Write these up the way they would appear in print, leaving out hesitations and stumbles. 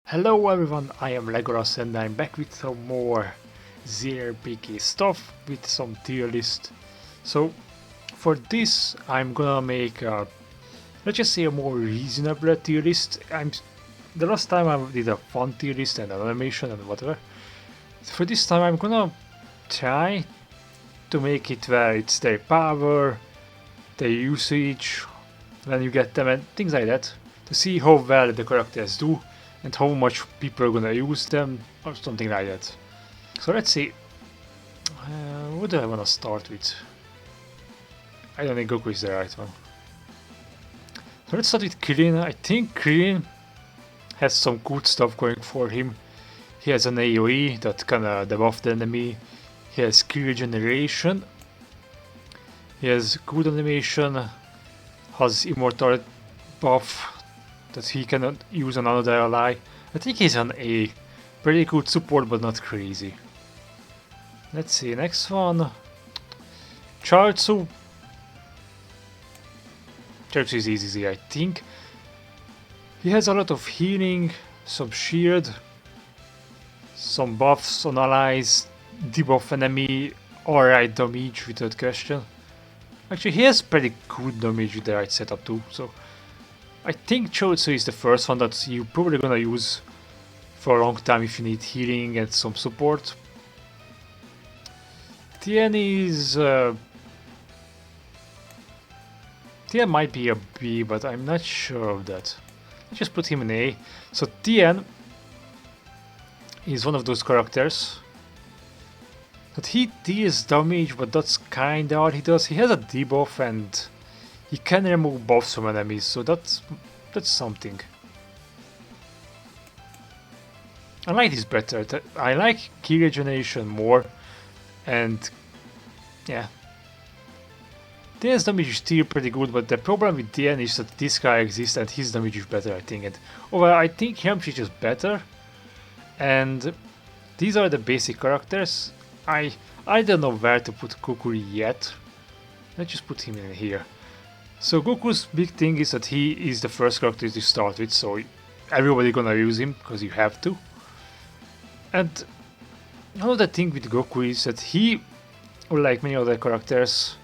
Hello everyone, I am Legolas and I'm back with some more Zrpg stuff with some tier list. So for this I'm gonna make let's just say a more reasonable tier list. The last time I did a fun tier list and an animation and whatever. For this time I'm gonna try to make it where it's their power, their usage, when you get them and things like that. To see how well the characters do and how much people are gonna use them or something like that. So let's see, what do I wanna start with? I don't think Goku is the right one. So let's start with Krillin. I think Krillin has some good stuff going for him. He has an AoE that kinda debuff the enemy. He has skill regeneration. He has good animation. Has immortal buff that he cannot use on another ally. I think he's an A. Pretty good support but not crazy. Let's see, next one. Chiaotzu. Chiaotzu is easy, I think. He has a lot of healing, some shield, some buffs on allies, debuff enemy, alright damage without question. Actually, he has pretty good damage with the right setup too, so I think Chiaotzu is the first one that you're probably gonna use for a long time if you need healing and some support. Tien is... Tien might be a B, but I'm not sure of that. Let's just put him in A. So Tien is one of those characters that he deals damage, but that's kinda all he does. He has a debuff and he can remove buffs from enemies, so that's something. I like this better. I like key regeneration more, and yeah. Tien's damage is still pretty good, but the problem with Tien is that this guy exists and his damage is better, I think. And overall, I think Yamcha is just better. And these are the basic characters. I don't know where to put Goku yet. Let's just put him in here. So Goku's big thing is that he is the first character to start with, so everybody gonna use him because you have to. And another thing with Goku is that he, like many other characters,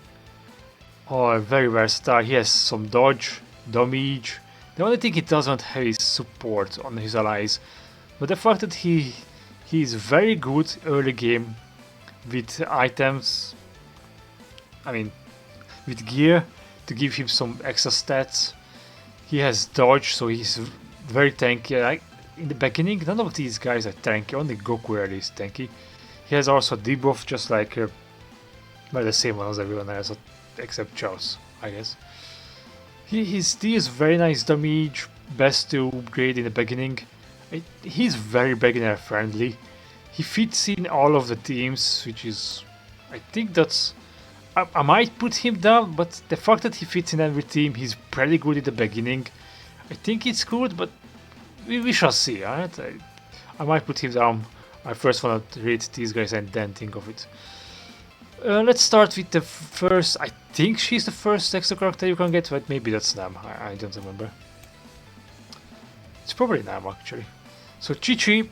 are very versatile. He has some dodge, damage. The only thing he doesn't have is support on his allies. But the fact that he is very good early game with items, I mean with gear to give him some extra stats. He has dodge, so he's very tanky. Like in the beginning, none of these guys are tanky, only Goku really is tanky. He has also debuff, just like well, the same one as everyone else, except Chaos, I guess. He deals very nice damage, best to upgrade in the beginning. He's very beginner friendly. He fits in all of the teams, which is, I think that's, I might put him down, but the fact that he fits in every team, he's pretty good at the beginning. I think it's good, but we shall see, right? I might put him down. I first want to rate these guys and then think of it. Let's start with the first. I think she's the first extra character you can get, but maybe that's Nam. I don't remember. It's probably Nam actually. So Chi-Chi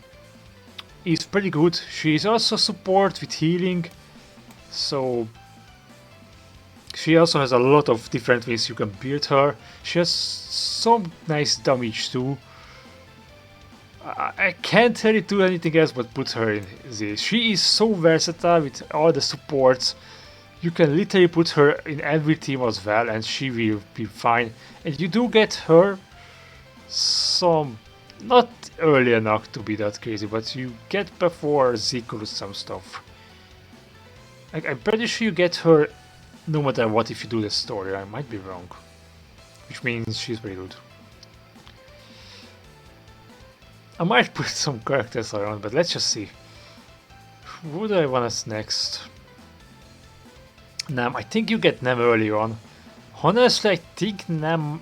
is pretty good. She is also support with healing, so she also has a lot of different ways you can build her. She has some nice damage too. I can't really do anything else but put her in this. She is so versatile with all the supports. You can literally put her in every team as well and she will be fine. And you do get her some, not early enough to be that crazy, but you get before Zikuru some stuff. Like, I'm pretty sure you get her no matter what if you do the story. I might be wrong. Which means she's very good. I might put some characters around, but let's just see. Who do I want as next? Nam. I think you get Nam early on. Honestly, I think Nam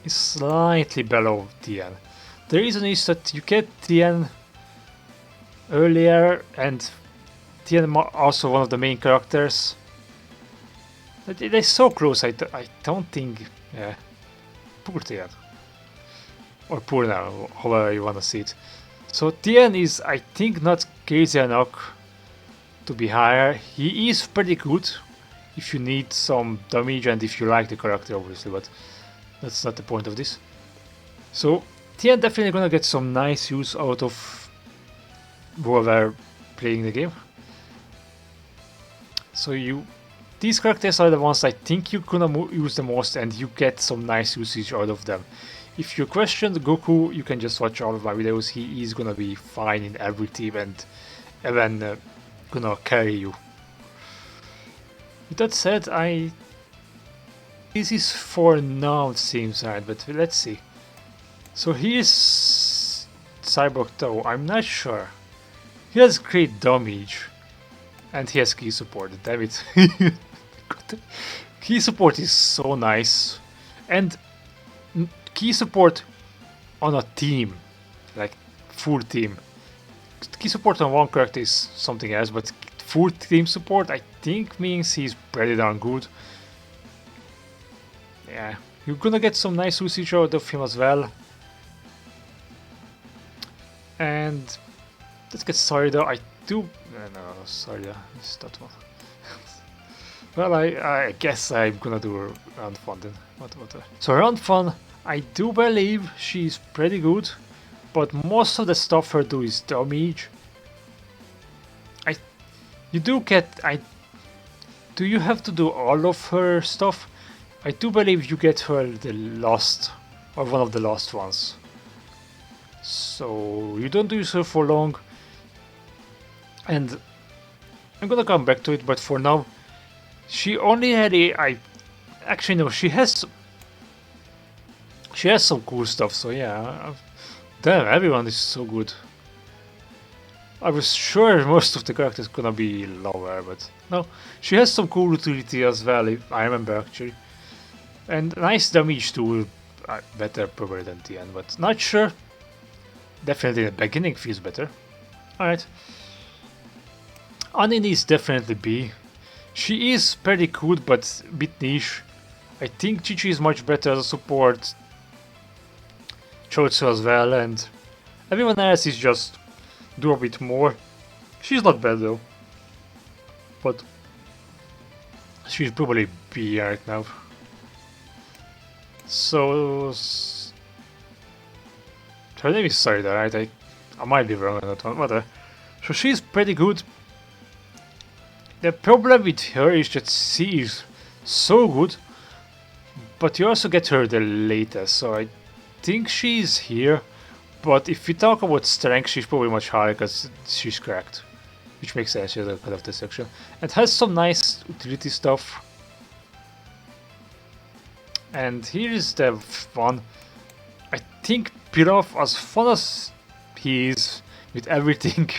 is slightly below Tien. The reason is that you get Tien earlier, and Tien also one of the main characters. They're so close, I don't think... Yeah. Poor Tien. or poor now, however you wanna see it. So Tien is, I think, not crazy enough to be higher. He is pretty good if you need some damage and if you like the character, obviously, but that's not the point of this. So Tien definitely gonna get some nice use out of whoever playing the game. So these characters are the ones I think you're gonna use the most, and you get some nice usage out of them. If you question Goku, you can just watch all of my videos. He is gonna be fine in every team and even gonna carry you. With that said, this is for now it seems right, but let's see. So here's C.Tao. I'm not sure. He has great damage, and he has key support. Damn it! Key support is so nice, and key support on a team, like full team. Key support on one character is something else, but full team support I think means he's pretty darn good. Yeah, you're gonna get some nice usage out of him as well. And let's get Saria. I do. No, Saria is that one. Well, I guess I'm gonna do Ranfan then. So Ranfan, I do believe she's pretty good, but most of the stuff her do is damage. You do get. Do you have to do all of her stuff? I do believe you get her the last, or one of the last ones. So you don't use her for long, and I'm gonna come back to it. But for now, she only had actually no, she has some cool stuff. So yeah, damn, everyone is so good. I was sure most of the characters gonna be lower, but no, she has some cool utility as well. If I remember actually, and nice damage too. Better probably than Tien, but not sure. Definitely the beginning feels better. Alright. Annin is definitely B. She is pretty good, but a bit niche. I think Chi-Chi is much better as a support. Chiaotzu as well, and everyone else is just do a bit more. She's not bad though. But she's probably B right now. So her name is Saria, right? I might be wrong on that one, whatever. So she's pretty good. The problem with her is that she is so good, but you also get her the latest, so I think she's here. But if we talk about strength, she's probably much higher because she's cracked. Which makes sense, she has a kind of this section. And has some nice utility stuff. And here is the one. I think Pilaf, as fun as he is with everything,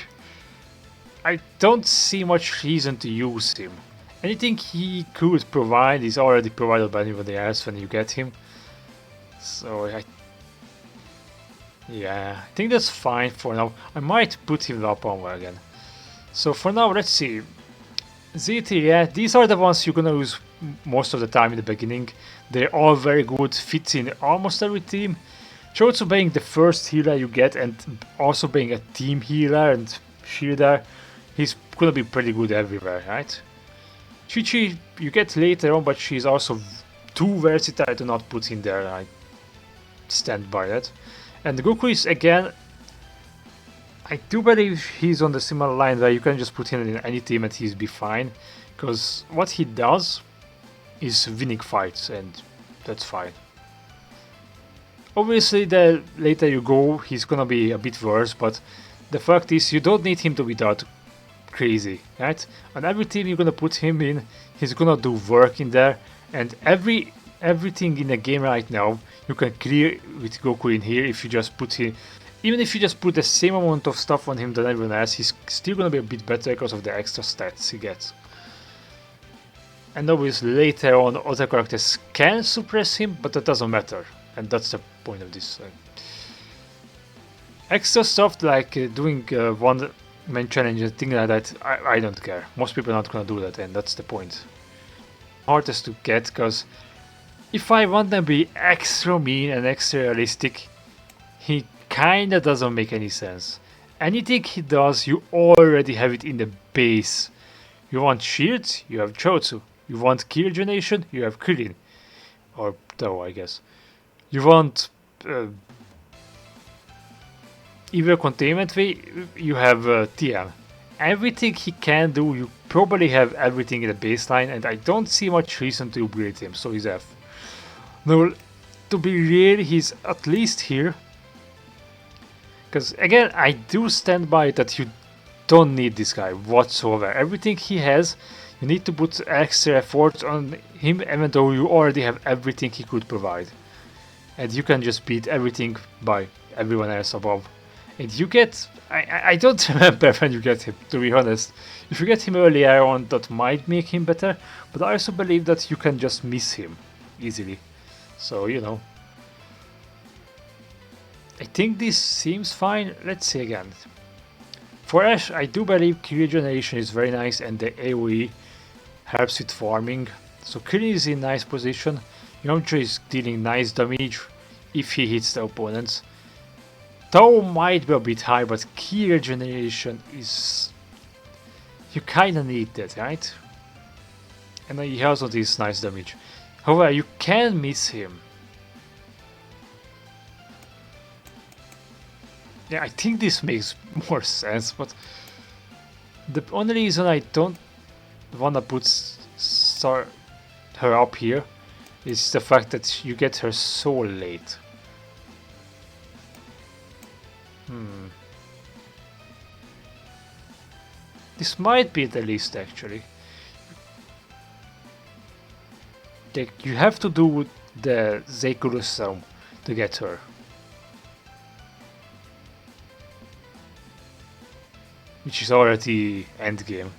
I don't see much reason to use him. Anything he could provide is already provided by anybody else when you get him. So yeah, I think that's fine for now. I might put him up on again. So for now, let's see. ZT, yeah, these are the ones you're gonna use most of the time in the beginning. They're all very good, fit in almost every team. Chiaotzu being the first healer you get, and also being a team healer and shielder, he's gonna be pretty good everywhere, right? Chi-Chi you get later on, but she's also too versatile to not put in there. I stand by that. And Goku is again, I do believe he's on the similar line where you can just put him in any team and he's be fine, because what he does is winning fights, and that's fine. Obviously, the later you go, he's gonna be a bit worse, but the fact is, you don't need him to be that crazy, right? On every team you're gonna put him in, he's gonna do work in there, and everything in the game right now you can clear with Goku in here if you just put him. Even if you just put the same amount of stuff on him than everyone else, he's still gonna be a bit better because of the extra stats he gets. And obviously later on other characters can suppress him, but that doesn't matter. And that's the point of this. Extra stuff like doing one-man challenge and things like that, I don't care. Most people are not gonna do that, and that's the point. Hardest to get, because if I want them to be extra mean and extra realistic, he kinda doesn't make any sense. Anything he does, you already have it in the base. You want shields, you have Chiaotzu. You want key regeneration, you have Krillin. Or Tao, I guess. You want evil containment way, you have Tien. Everything he can do, you probably have everything in the baseline, and I don't see much reason to upgrade him, so he's F. No, to be real, he's at least here. Because again, I do stand by that you don't need this guy whatsoever. Everything he has, you need to put extra effort on him, even though you already have everything he could provide. And you can just beat everything by everyone else above. And you get... I don't remember when you get him, to be honest. If you get him earlier on, that might make him better, but I also believe that you can just miss him easily. So, you know. I think this seems fine. Let's see again. For Ash, I do believe key regeneration is very nice, and the AoE helps with farming. So Krillin is in nice position. Yamcha is dealing nice damage if he hits the opponents. Tao might be a bit high, but key regeneration is... You kinda need that, right? And he also deals nice damage. However, you can miss him. Yeah, I think this makes more sense, but... The only reason I don't wanna put her up here is the fact that you get her so late. This might be the least, actually. Like, you have to do the Zeikuru's Serum to get her. Which is already endgame.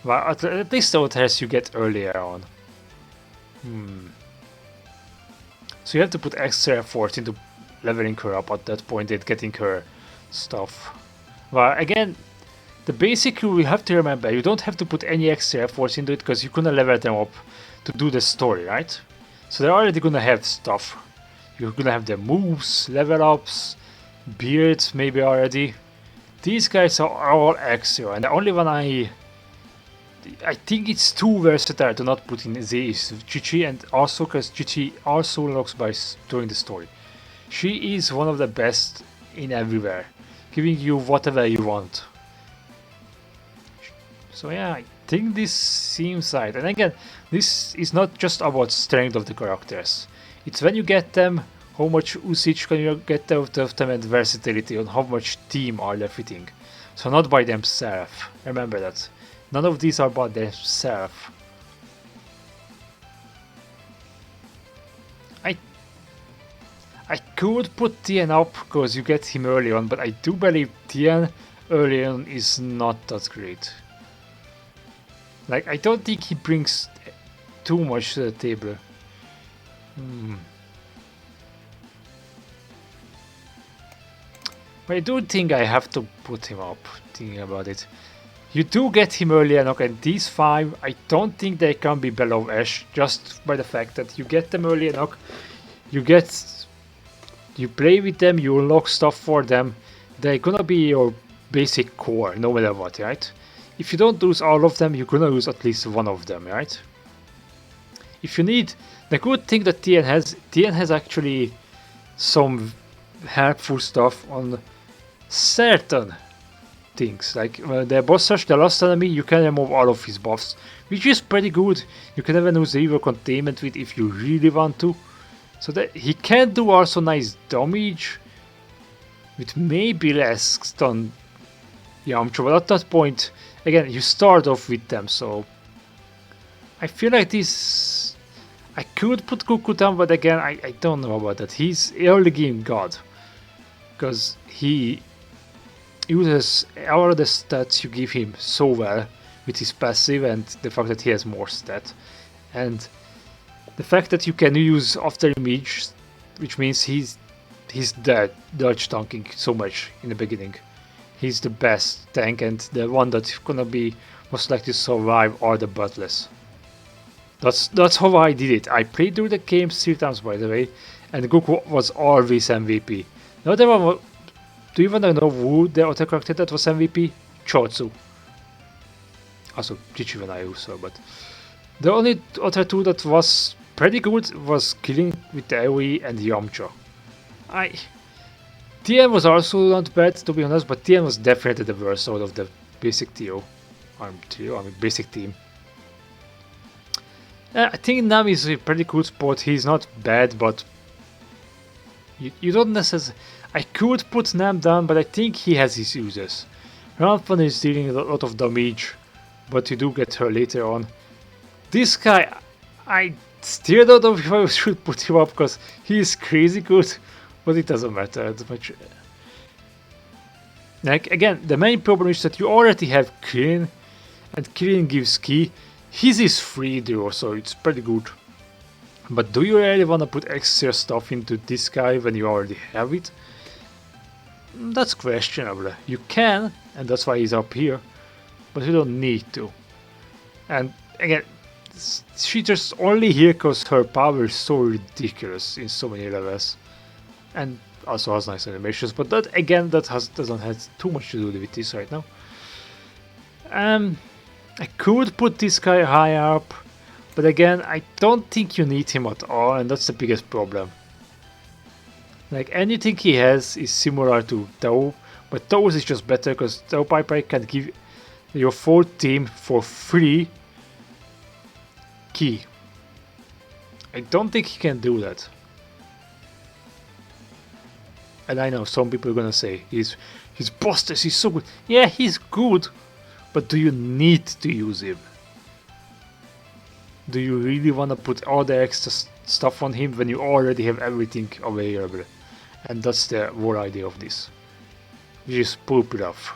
But at least the others you get earlier on. So you have to put extra effort into leveling her up at that point and getting her stuff. Well, again, the basic rule you have to remember, you don't have to put any extra effort into it because you're gonna level them up to do the story, right? So they're already gonna have stuff. You're gonna have their moves, level ups, beards maybe already. These guys are all extra, and the only one I think it's too versatile to not put in Z is Chi-Chi, and also because Chi-Chi also unlocks by during the story. She is one of the best in everywhere, giving you whatever you want. So yeah, I think this seems right. And again, this is not just about strength of the characters. It's when you get them, how much usage can you get out of them, and versatility on how much team are they fitting. So not by themselves. Remember that. None of these are by themselves. I could put Tien up because you get him early on, but I do believe Tien early on is not that great. Like, I don't think he brings too much to the table. But I do think I have to put him up, thinking about it. You do get him early enough, and these 5, I don't think they can be below Ash, just by the fact that you get them early enough. You play with them, you unlock stuff for them. They're gonna be your basic core, no matter what, right? If you don't lose all of them, you're gonna lose at least one of them, right? If you need... The good thing that Tien has actually some helpful stuff on certain things. Like the boss rush, the last enemy, you can remove all of his buffs, which is pretty good. You can even use the evil containment with if you really want to. So that he can do also nice damage with maybe less than Yamcha, but at that point, again, you start off with them, so I feel like this... I could put Goku down, but again, I don't know about that. He's early game god, because he uses all the stats you give him so well with his passive and the fact that he has more stat. And the fact that you can use after image, which means he's dead dodge tanking so much in the beginning. He's the best tank and the one that's gonna be most likely to survive are the buttless. That's how I did it. I played through the game 3 times, by the way, and Goku was always MVP. The other one was, do you want to know who the other character that was MVP? Chiaotzu. Also, Chichi when I also, but the only other two that was pretty good was Krillin with the AoE and Yamcha. Tien was also not bad to be honest, but Tien was definitely the worst out of the basic trio. I mean basic team. I think Nam is a pretty good spot. He's not bad, but you don't necessarily. I could put Nam down, but I think he has his uses. Ranfan is dealing a lot of damage, but you do get her later on. This guy, I still don't know if I should put him up because he is crazy good, but it doesn't matter that much. Like again, the main problem is that you already have Krillin, and Krillin gives key. His is free though, so it's pretty good. But do you really want to put extra stuff into this guy when you already have it? That's questionable. You can, and that's why he's up here, but you don't need to. And again, she just only here because her power is so ridiculous in so many levels, and also has nice animations. But that again, doesn't have too much to do with this right now. I could put this guy high up, but again, I don't think you need him at all, and that's the biggest problem. Like anything he has is similar to Tao, but Tao's is just better because Tao Piper can give your full team for free key. I don't think he can do that. And I know some people are gonna say his bosses is so good. Yeah, he's good, but do you need to use him? Do you really want to put all the extra stuff on him when you already have everything available? And that's the whole idea of this. Which is poor Pilaf.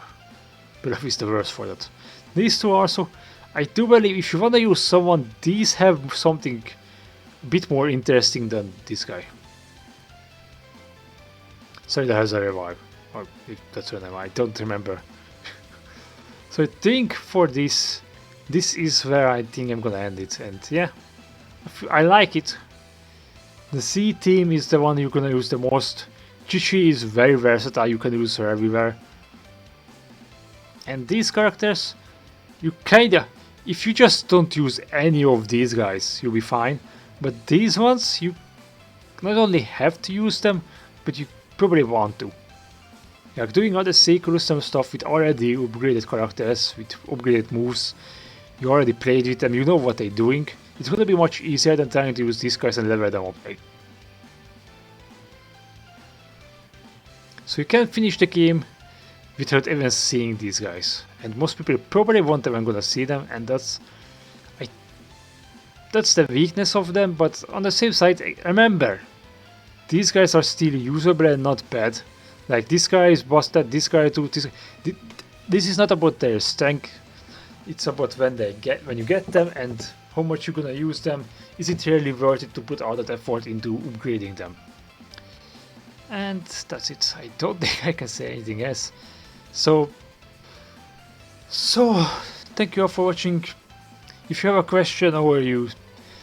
Pilaf is the worst for that. These two also, I do believe if you want to use someone, these have something a bit more interesting than this guy. Sorry, that has a revive. Or if that's her name, I don't remember. So I think for this is where I think I'm gonna end it, and yeah, I like it. The C team is the one you're gonna use the most. Chichi is very versatile, you can use her everywhere. And these characters, you kinda, if you just don't use any of these guys, you'll be fine. But these ones, you not only have to use them, but you probably want to. Like doing all the custom stuff with already upgraded characters, with upgraded moves, you already played with them, you know what they're doing. It's gonna be much easier than trying to use these guys and level them up. So you can finish the game without even seeing these guys. And most people probably won't even gonna see them, and that's the weakness of them, but on the same side, remember, these guys are still usable and not bad. Like this guy is busted, this guy too. This is not about their strength. It's about when you get them and how much you're gonna use them. Is it really worth it to put all that effort into upgrading them? And that's it. I don't think I can say anything else. So thank you all for watching. If you have a question or you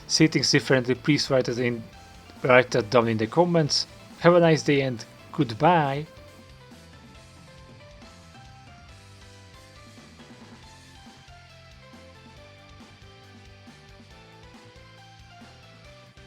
see things differently, please write that down in the comments. Have a nice day and goodbye.